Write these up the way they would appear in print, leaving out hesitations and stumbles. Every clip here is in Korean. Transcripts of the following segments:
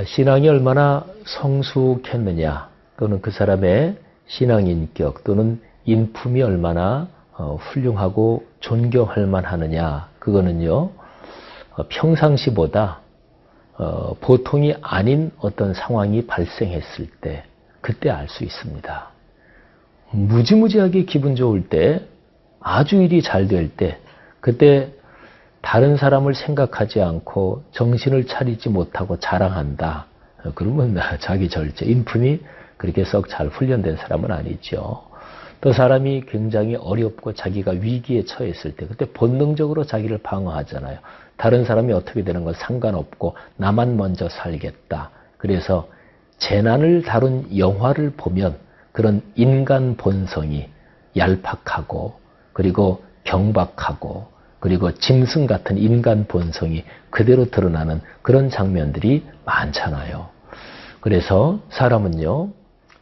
신앙이 얼마나 성숙했느냐, 또는 그 사람의 신앙 인격 또는 인품이 얼마나 훌륭하고 존경할 만하느냐, 그거는요 평상시보다 보통이 아닌 어떤 상황이 발생했을 때 그때 알 수 있습니다. 무지무지하게 기분 좋을 때, 아주 일이 잘 될 때, 그때 다른 사람을 생각하지 않고 정신을 차리지 못하고 자랑한다. 그러면 자기 절제, 인품이 그렇게 썩 잘 훈련된 사람은 아니죠. 또 사람이 굉장히 어렵고 자기가 위기에 처했을 때 그때 본능적으로 자기를 방어하잖아요. 다른 사람이 어떻게 되는 건 상관없고 나만 먼저 살겠다. 그래서 재난을 다룬 영화를 보면 그런 인간 본성이 얄팍하고 그리고 경박하고 그리고 짐승 같은 인간 본성이 그대로 드러나는 그런 장면들이 많잖아요. 그래서 사람은요,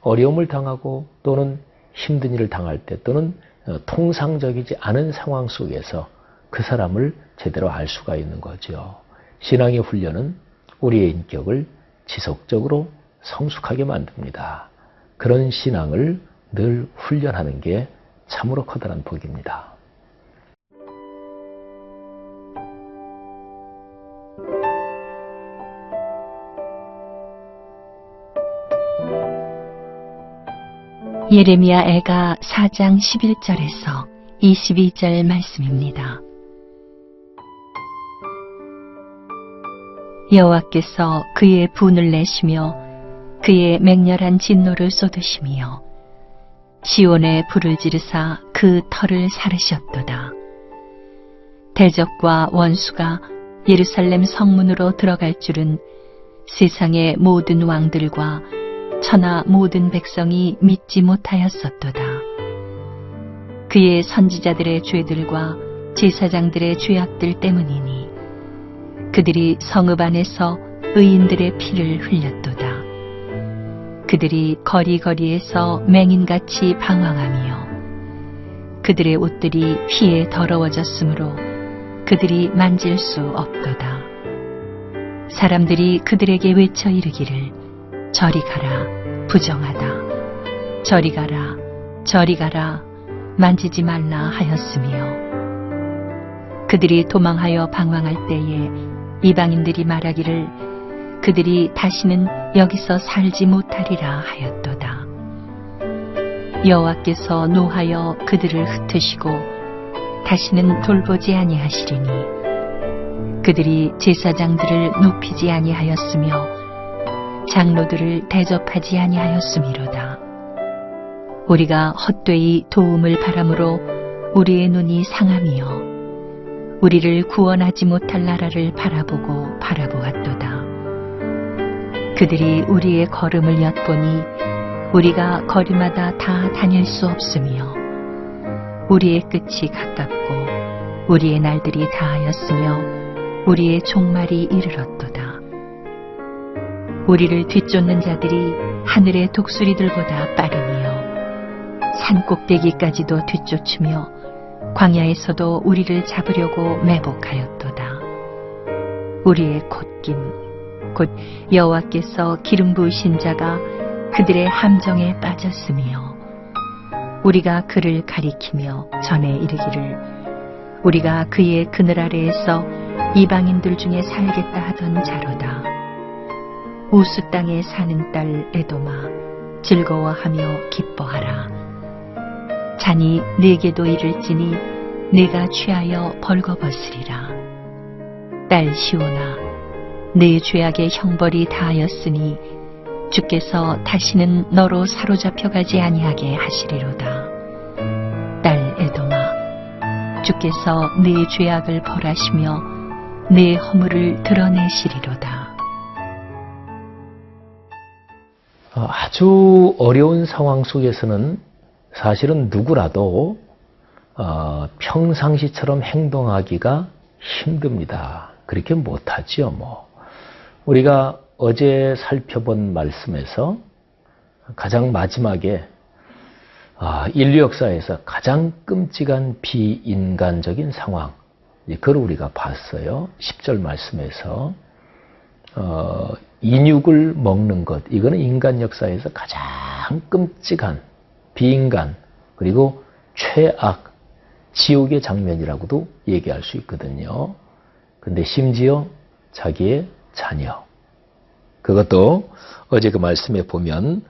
어려움을 당하고 또는 힘든 일을 당할 때 또는 통상적이지 않은 상황 속에서 그 사람을 제대로 알 수가 있는 거죠. 신앙의 훈련은 우리의 인격을 지속적으로 성숙하게 만듭니다. 그런 신앙을 늘 훈련하는 게 참으로 커다란 복입니다. 예레미야 애가 4장 11절에서 22절 말씀입니다. 여호와께서 그의 분을 내시며 그의 맹렬한 진노를 쏟으시며 시온에 불을 지르사 그 터를 사르셨도다. 대적과 원수가 예루살렘 성문으로 들어갈 줄은 세상의 모든 왕들과 천하 모든 백성이 믿지 못하였었도다. 그의 선지자들의 죄들과 제사장들의 죄악들 때문이니 그들이 성읍 안에서 의인들의 피를 흘렸도다. 그들이 거리거리에서 맹인같이 방황하며 그들의 옷들이 피에 더러워졌으므로 그들이 만질 수 없도다. 사람들이 그들에게 외쳐 이르기를 저리 가라, 부정하다. 저리 가라, 저리 가라, 만지지 말라 하였으며 그들이 도망하여 방황할 때에 이방인들이 말하기를 그들이 다시는 여기서 살지 못하리라 하였도다. 여호와께서 노하여 그들을 흩으시고 다시는 돌보지 아니하시리니 그들이 제사장들을 높이지 아니하였으며 장로들을 대접하지 아니하였음이로다. 우리가 헛되이 도움을 바람으로 우리의 눈이 상하며 우리를 구원하지 못할 나라를 바라보고 바라보았도다. 그들이 우리의 걸음을 엿보니 우리가 거리마다 다 다닐 수 없으며 우리의 끝이 가깝고 우리의 날들이 다하였으며 우리의 종말이 이르렀도다. 우리를 뒤쫓는 자들이 하늘의 독수리들보다 빠르며 산 꼭대기까지도 뒤쫓으며 광야에서도 우리를 잡으려고 매복하였도다. 우리의 콧김 곧 여호와께서 기름 부으신 자가 그들의 함정에 빠졌으며 우리가 그를 가리키며 전에 이르기를 우리가 그의 그늘 아래에서 이방인들 중에 살겠다 하던 자로다. 우스 땅에 사는 딸 에도마 즐거워하며 기뻐하라. 잔이 네게도 이를지니 네가 취하여 벌거벗으리라. 딸 시온아 네 죄악의 형벌이 다하였으니 주께서 다시는 너로 사로잡혀 가지 아니하게 하시리로다. 딸 에도마 주께서 네 죄악을 벌하시며 내 허물을 드러내시리로다. 아주 어려운 상황 속에서는 사실은 누구라도 평상시처럼 행동하기가 힘듭니다. 그렇게 못하지요, 뭐. 우리가 어제 살펴본 말씀에서 가장 마지막에 인류 역사에서 가장 끔찍한 비인간적인 상황, 그걸 우리가 봤어요. 10절 말씀에서 인육을 먹는 것, 이거는 인간 역사에서 가장 끔찍한 비인간 그리고 최악, 지옥의 장면이라고도 얘기할 수 있거든요. 근데 심지어 자기의 자녀, 그것도 어제 그 말씀에 보면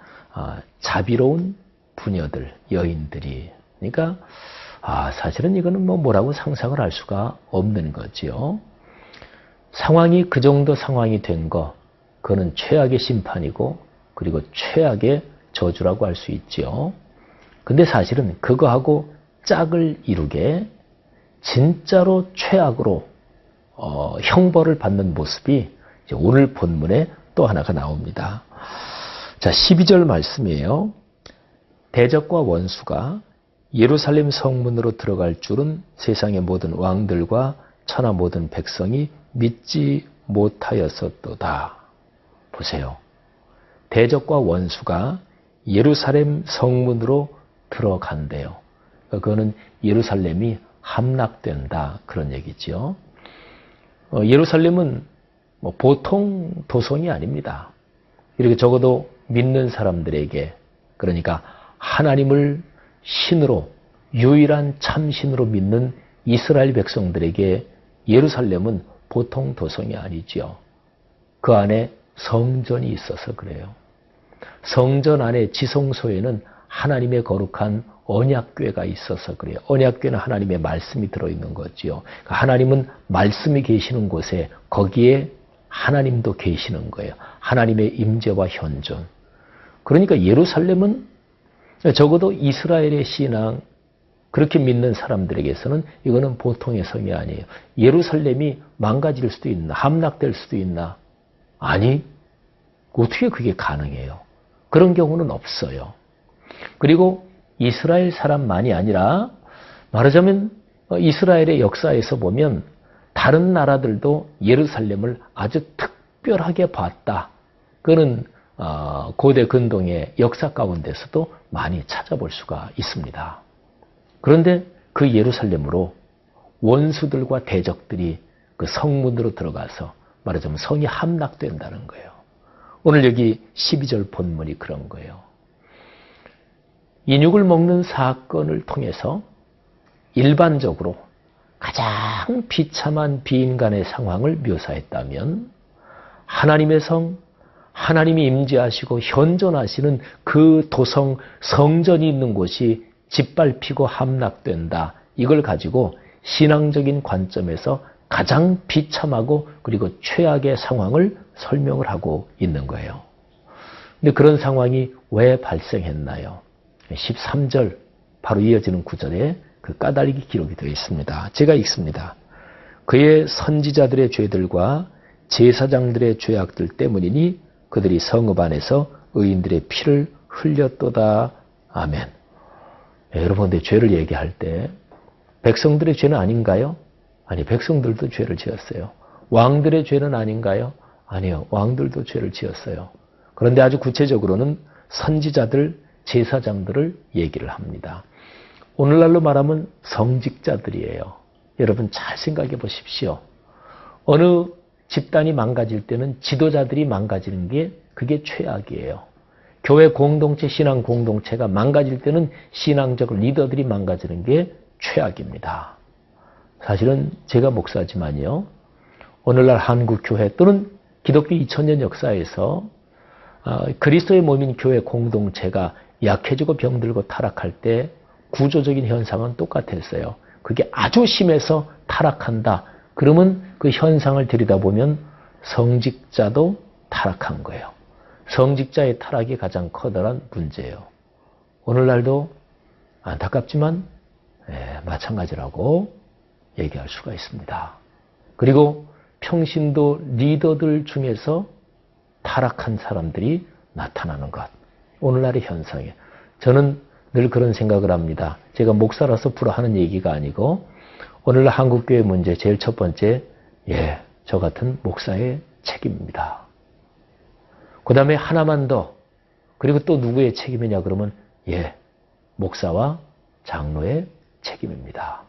자비로운 부녀들, 여인들이, 그러니까 사실은 이거는 뭐라고 상상을 할 수가 없는 거지요. 상황이 그 정도 상황이 된 거, 그거는 최악의 심판이고 그리고 최악의 저주라고 할 수 있지요. 근데 사실은 그거하고 짝을 이루게 진짜로 최악으로 형벌을 받는 모습이 이제 오늘 본문에 또 하나가 나옵니다. 자, 12절 말씀이에요. 대적과 원수가 예루살렘 성문으로 들어갈 줄은 세상의 모든 왕들과 천하 모든 백성이 믿지 못하였었도다. 보세요. 대적과 원수가 예루살렘 성문으로 들어간대요. 그거는 예루살렘이 함락된다, 그런 얘기죠. 예루살렘은 보통 도성이 아닙니다. 이렇게 적어도 믿는 사람들에게, 그러니까 하나님을 신으로, 유일한 참신으로 믿는 이스라엘 백성들에게 예루살렘은 보통 도성이 아니지요. 그 안에 성전이 있어서 그래요. 성전 안에 지성소에는 하나님의 거룩한 언약궤가 있어서 그래요. 언약궤는 하나님의 말씀이 들어있는 거지요. 하나님은 말씀이 계시는 곳에 거기에 하나님도 계시는 거예요. 하나님의 임재와 현존. 그러니까 예루살렘은 적어도 이스라엘의 신앙, 그렇게 믿는 사람들에게서는 이거는 보통의 성이 아니에요. 예루살렘이 망가질 수도 있나? 함락될 수도 있나? 아니, 어떻게 그게 가능해요? 그런 경우는 없어요. 그리고 이스라엘 사람만이 아니라 말하자면 이스라엘의 역사에서 보면 다른 나라들도 예루살렘을 아주 특별하게 봤다. 그거는 고대 근동의 역사 가운데서도 많이 찾아볼 수가 있습니다. 그런데 그 예루살렘으로 원수들과 대적들이 그 성문으로 들어가서 말하자면 성이 함락된다는 거예요. 오늘 여기 12절 본문이 그런 거예요. 인육을 먹는 사건을 통해서 일반적으로 가장 비참한 비인간의 상황을 묘사했다면 하나님의 성, 하나님이 임재하시고 현존하시는 그 도성, 성전이 있는 곳이 짓밟히고 함락된다. 이걸 가지고 신앙적인 관점에서 가장 비참하고 그리고 최악의 상황을 설명을 하고 있는 거예요. 근데 그런 상황이 왜 발생했나요? 13절 바로 이어지는 구절에 그 까닭이 기록이 되어 있습니다. 제가 읽습니다. 그의 선지자들의 죄들과 제사장들의 죄악들 때문이니 그들이 성읍 안에서 의인들의 피를 흘렸도다. 아멘. 여러분들 죄를 얘기할 때 백성들의 죄는 아닌가요? 아니, 백성들도 죄를 지었어요. 왕들의 죄는 아닌가요? 아니요, 왕들도 죄를 지었어요. 그런데 아주 구체적으로는 선지자들, 제사장들을 얘기를 합니다. 오늘날로 말하면 성직자들이에요. 여러분 잘 생각해 보십시오. 어느 집단이 망가질 때는 지도자들이 망가지는 게 그게 최악이에요. 교회 공동체, 신앙 공동체가 망가질 때는 신앙적 리더들이 망가지는 게 최악입니다. 사실은 제가 목사지만요. 오늘날 한국 교회 또는 기독교 2000년 역사에서 그리스도의 몸인 교회 공동체가 약해지고 병들고 타락할 때 구조적인 현상은 똑같았어요. 그게 아주 심해서 타락한다. 그러면 그 현상을 들여다보면 성직자도 타락한 거예요. 성직자의 타락이 가장 커다란 문제예요. 오늘날도 안타깝지만 마찬가지라고 얘기할 수가 있습니다. 그리고 평신도 리더들 중에서 타락한 사람들이 나타나는 것. 오늘날의 현상이에요. 저는 늘 그런 생각을 합니다. 제가 목사라서 불어 하는 얘기가 아니고 오늘날 한국교회 문제 제일 첫 번째, 저 같은 목사의 책임입니다. 그 다음에 하나만 더, 그리고 또 누구의 책임이냐 그러면 목사와 장로의 책임입니다.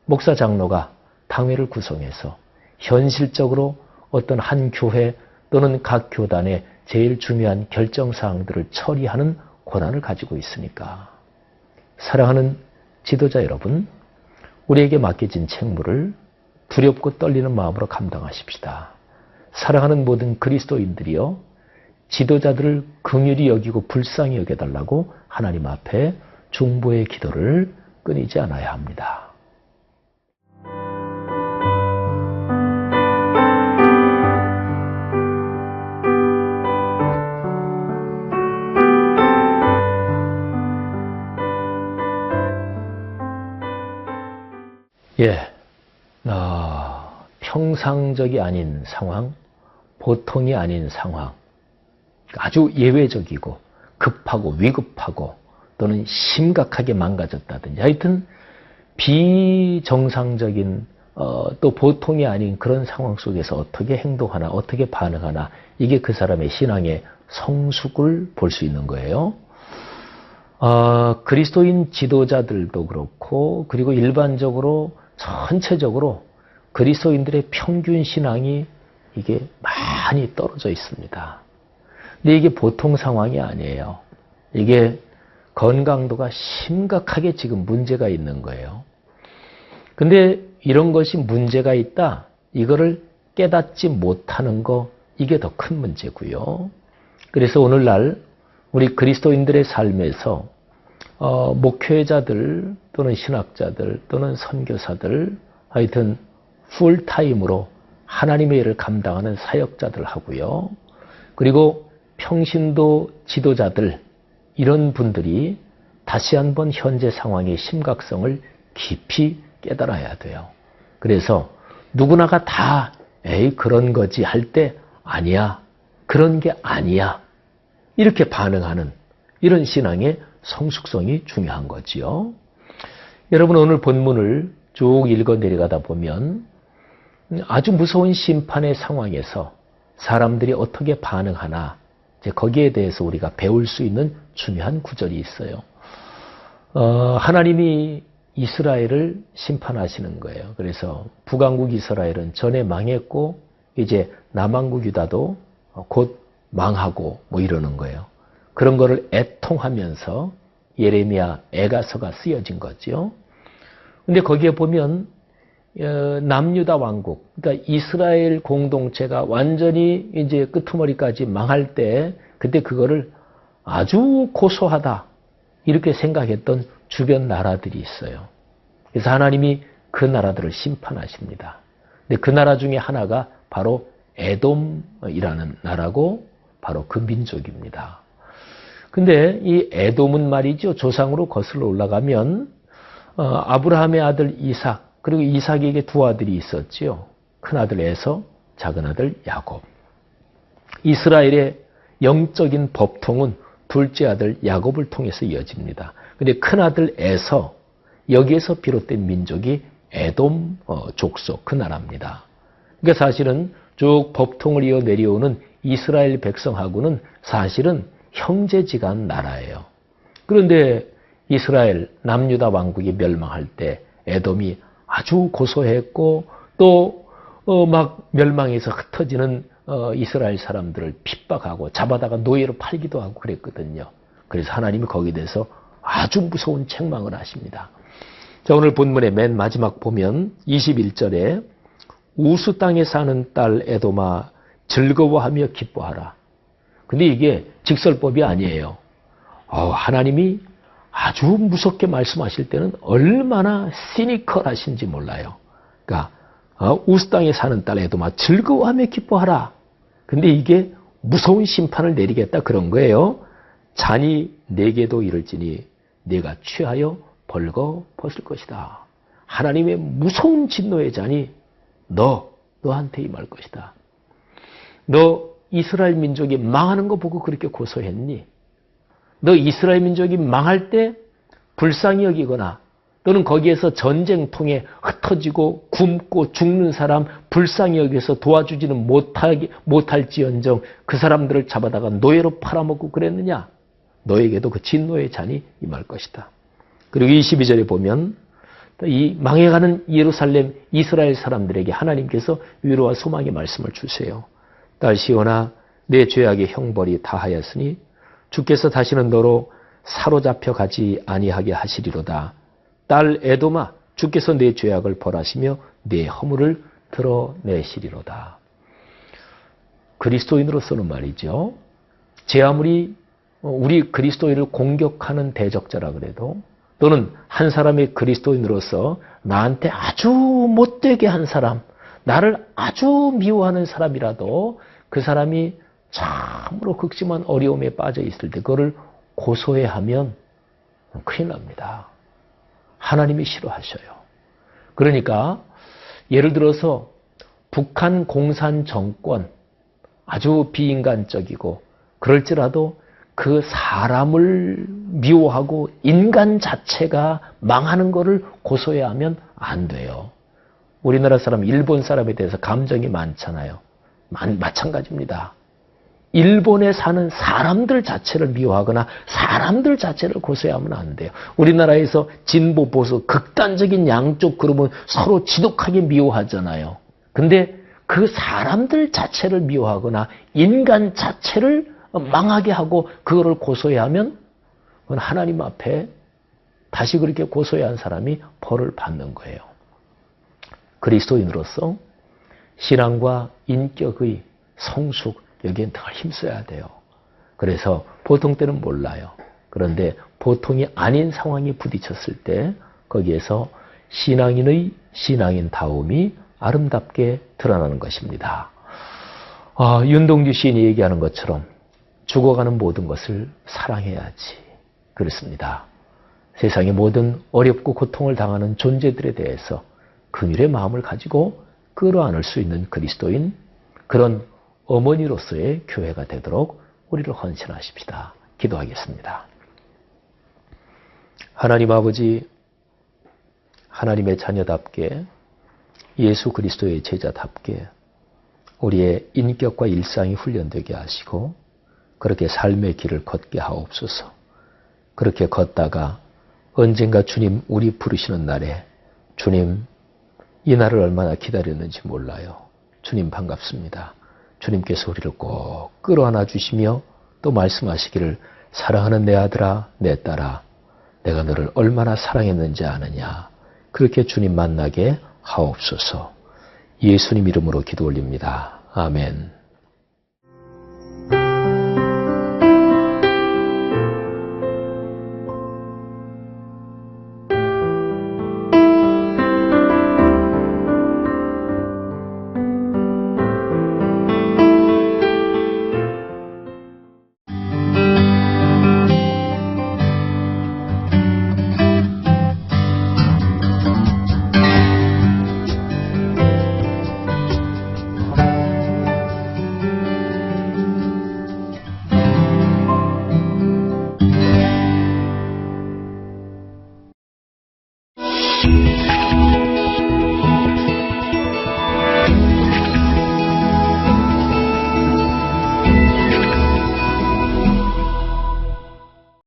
목사 장로가 당회를 구성해서 현실적으로 어떤 한 교회 또는 각 교단의 제일 중요한 결정사항들을 처리하는 권한을 가지고 있으니까. 사랑하는 지도자 여러분, 우리에게 맡겨진 책무를 두렵고 떨리는 마음으로 감당하십시다. 사랑하는 모든 그리스도인들이요, 지도자들을 긍휼히 여기고 불쌍히 여겨달라고 하나님 앞에 중보의 기도를 끊이지 않아야 합니다. 평상적이 아닌 상황, 보통이 아닌 상황, 아주 예외적이고 급하고 위급하고 또는 심각하게 망가졌다든지 하여튼 비정상적인 또 보통이 아닌 그런 상황 속에서 어떻게 행동하나 어떻게 반응하나 이게 그 사람의 신앙의 성숙을 볼 수 있는 거예요. 그리스도인 지도자들도 그렇고 그리고 일반적으로 전체적으로 그리스도인들의 평균 신앙이 이게 많이 떨어져 있습니다. 근데 이게 보통 상황이 아니에요. 이게 건강도가 심각하게 지금 문제가 있는 거예요. 근데 이런 것이 문제가 있다, 이거를 깨닫지 못하는 거, 이게 더 큰 문제고요. 그래서 오늘날 우리 그리스도인들의 삶에서 목회자들 또는 신학자들 또는 선교사들, 하여튼 풀타임으로 하나님의 일을 감당하는 사역자들 하고요. 그리고 평신도 지도자들, 이런 분들이 다시 한번 현재 상황의 심각성을 깊이 깨달아야 돼요. 그래서 누구나가 다 그런 거지 할 때 아니야, 그런 게 아니야, 이렇게 반응하는 이런 신앙의 성숙성이 중요한 거지요. 여러분, 오늘 본문을 쭉 읽어 내려가다 보면 아주 무서운 심판의 상황에서 사람들이 어떻게 반응하나, 이제 거기에 대해서 우리가 배울 수 있는 중요한 구절이 있어요. 하나님이 이스라엘을 심판하시는 거예요. 그래서 북왕국 이스라엘은 전에 망했고 이제 남왕국 유다도 곧 망하고 뭐 이러는 거예요. 그런 거를 애통하면서 예레미야 애가서가 쓰여진 거죠. 근데 거기에 보면 남유다 왕국, 그러니까 이스라엘 공동체가 완전히 이제 끄트머리까지 망할 때 그때 그거를 아주 고소하다 이렇게 생각했던 주변 나라들이 있어요. 그래서 하나님이 그 나라들을 심판하십니다. 근데 그 나라 중에 하나가 바로 에돔이라는 나라고 바로 그 민족입니다. 근데 이 에돔은 말이죠, 조상으로 거슬러 올라가면 아브라함의 아들 이삭, 그리고 이삭에게 두 아들이 있었지요. 큰아들 에서, 작은아들 야곱. 이스라엘의 영적인 법통은 둘째 아들 야곱을 통해서 이어집니다. 근데 큰아들 에서, 여기에서 비롯된 민족이 에돔 족속, 그 나라입니다. 그러니까 사실은 쭉 법통을 이어 내려오는 이스라엘 백성하고는 사실은 형제지간 나라예요. 그런데 이스라엘 남유다 왕국이 멸망할 때 에돔이 아주 고소했고 또 막 멸망해서 흩어지는 이스라엘 사람들을 핍박하고 잡아다가 노예로 팔기도 하고 그랬거든요. 그래서 하나님이 거기에 대해서 아주 무서운 책망을 하십니다. 자, 오늘 본문의 맨 마지막 보면 21절에 우스 땅에 사는 딸 에돔아 즐거워하며 기뻐하라. 근데 이게 직설법이 아니에요. 하나님이 아주 무섭게 말씀하실 때는 얼마나 시니컬하신지 몰라요. 그러니까 우스 땅에 사는 딸 에돔아 즐거워하며 기뻐하라. 근데 이게 무서운 심판을 내리겠다 그런 거예요. 잔이 내게도 이를지니 내가 취하여 벌거 벗을 것이다. 하나님의 무서운 진노의 잔이 너 너한테 임할 것이다. 너 이스라엘 민족이 망하는 거 보고 그렇게 고소했니? 너 이스라엘 민족이 망할 때 불쌍히 여기거나 또는 거기에서 전쟁통에 흩어지고 굶고 죽는 사람 불쌍히 여기서 도와주지는 못할지언정 그 사람들을 잡아다가 노예로 팔아먹고 그랬느냐? 너에게도 그 진노의 잔이 임할 것이다. 그리고 22절에 보면 이 망해가는 예루살렘 이스라엘 사람들에게 하나님께서 위로와 소망의 말씀을 주세요. 딸 시온아, 내 죄악의 형벌이 다하였으니 주께서 다시는 너로 사로잡혀 가지 아니하게 하시리로다. 딸 에돔아, 주께서 내 죄악을 벌하시며 내 허물을 드러내시리로다. 그리스도인으로서는 말이죠. 제 아무리 우리 그리스도인을 공격하는 대적자라 그래도 또는 한 사람의 그리스도인으로서 나한테 아주 못되게 한 사람, 나를 아주 미워하는 사람이라도 그 사람이 참으로 극심한 어려움에 빠져 있을 때 그거를 고소해 하면 큰일 납니다. 하나님이 싫어하셔요. 그러니까 예를 들어서 북한 공산 정권 아주 비인간적이고 그럴지라도 그 사람을 미워하고 인간 자체가 망하는 것을 고소해야 하면 안 돼요. 우리나라 사람, 일본 사람에 대해서 감정이 많잖아요. 마찬가지입니다. 일본에 사는 사람들 자체를 미워하거나 사람들 자체를 고소해하면 안 돼요. 우리나라에서 진보, 보수, 극단적인 양쪽 그룹은 서로 지독하게 미워하잖아요. 근데 그 사람들 자체를 미워하거나 인간 자체를 망하게 하고 그거를 고소해하면 그건 하나님 앞에 다시 그렇게 고소해한 사람이 벌을 받는 거예요. 그리스도인으로서 신앙과 인격의 성숙, 여기엔 더 힘써야 돼요. 그래서 보통 때는 몰라요. 그런데 보통이 아닌 상황에 부딪혔을 때 거기에서 신앙인의 신앙인다움이 아름답게 드러나는 것입니다. 윤동주 시인이 얘기하는 것처럼 죽어가는 모든 것을 사랑해야지. 그렇습니다. 세상의 모든 어렵고 고통을 당하는 존재들에 대해서 긍휼의 마음을 가지고 끌어안을 수 있는 그리스도인, 그런 어머니로서의 교회가 되도록 우리를 헌신하십시다. 기도하겠습니다. 하나님 아버지, 하나님의 자녀답게 예수 그리스도의 제자답게 우리의 인격과 일상이 훈련되게 하시고 그렇게 삶의 길을 걷게 하옵소서. 그렇게 걷다가 언젠가 주님 우리 부르시는 날에 주님 이 날을 얼마나 기다렸는지 몰라요. 주님 반갑습니다. 주님께서 우리를 꼭 끌어안아 주시며 또 말씀하시기를 사랑하는 내 아들아 내 딸아 내가 너를 얼마나 사랑했는지 아느냐. 그렇게 주님 만나게 하옵소서. 예수님 이름으로 기도 올립니다. 아멘.